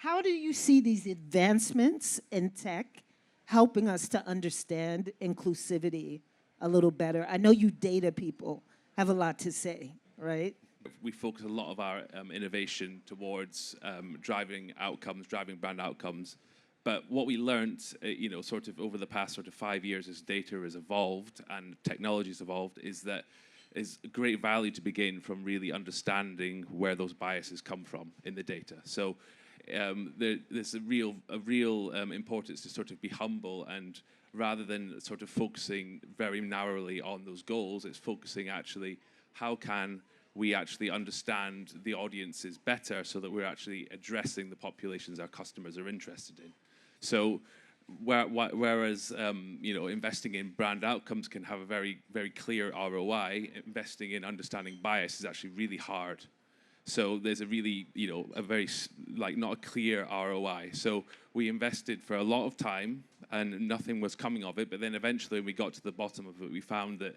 how do you see these advancements in tech helping us to understand inclusivity a little better? I know you data people have a lot to say, right? We focus a lot of our innovation towards driving outcomes, driving brand outcomes. But what we learned, sort of over the past sort of 5 years as data has evolved and technology has evolved, is that is great value to be gained from really understanding where those biases come from in the data. So there's a real importance to sort of be humble, and rather than sort of focusing very narrowly on those goals, it's focusing actually how can we actually understand the audiences better so that we're actually addressing the populations our customers are interested in. So whereas investing in brand outcomes can have a very, very clear ROI, investing in understanding bias is actually really hard. So there's a really, a very, not a clear ROI. So we invested for a lot of time and nothing was coming of it. But then eventually when we got to the bottom of it, we found that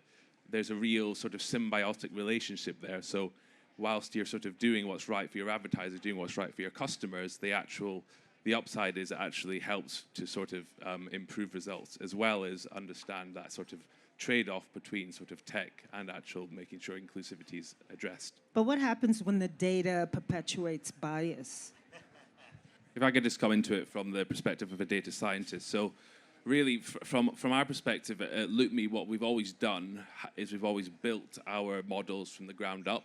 there's a real sort of symbiotic relationship there. So whilst you're sort of doing what's right for your advertisers, doing what's right for your customers, the upside is it actually helps to sort of improve results, as well as understand that sort of trade-off between sort of tech and actual making sure inclusivity is addressed. But what happens when the data perpetuates bias? If I could just come into it from the perspective of a data scientist. So really, from our perspective at LoopMe, what we've always done is we've always built our models from the ground up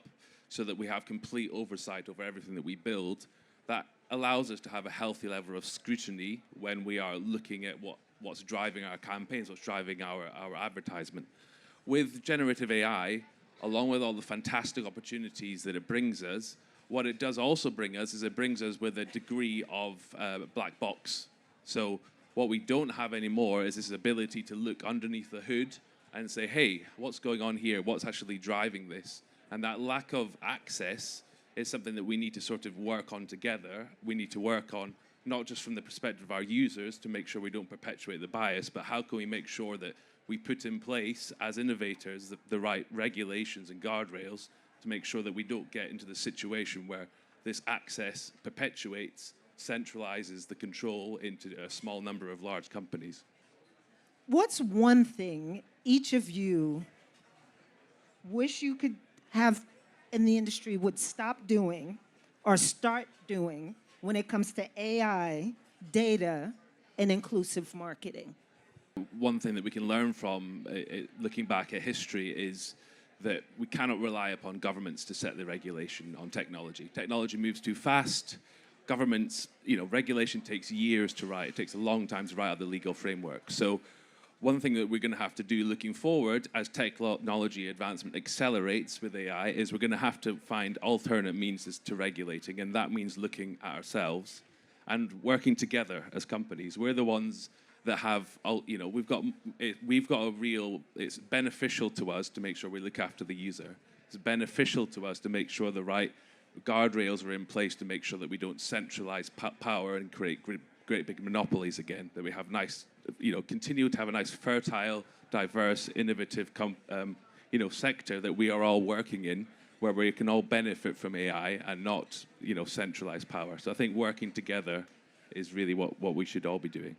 so that we have complete oversight over everything that we build. That allows us to have a healthy level of scrutiny when we are looking at what's driving our campaigns, what's driving our advertisement. With generative AI, along with all the fantastic opportunities that it brings us, what it does also bring us is it brings us with a degree of black box. So what we don't have anymore is this ability to look underneath the hood and say, hey, what's going on here? What's actually driving this? And that lack of access is something that we need to sort of work on together. We need to work on not just from the perspective of our users to make sure we don't perpetuate the bias, but how can we make sure that we put in place as innovators the right regulations and guardrails to make sure that we don't get into the situation where this access perpetuates, centralizes the control into a small number of large companies. What's one thing each of you wish you could have in the industry would stop doing or start doing when it comes to AI, data, and inclusive marketing? One thing that we can learn from looking back at history is that we cannot rely upon governments to set the regulation on technology. Technology moves too fast. Governments, regulation takes years to write. It takes a long time to write out the legal framework. So one thing that we're going to have to do looking forward as technology advancement accelerates with AI is we're going to have to find alternate means to regulating, and that means looking at ourselves and working together as companies. We're the ones that have, we've got a real, it's beneficial to us to make sure we look after the user. It's beneficial to us to make sure the right guardrails are in place to make sure that we don't centralize power and create great big monopolies again, that we have nice, continue to have a nice fertile, diverse, innovative sector that we are all working in, where we can all benefit from AI and not, centralized power. So I think working together is really what we should all be doing.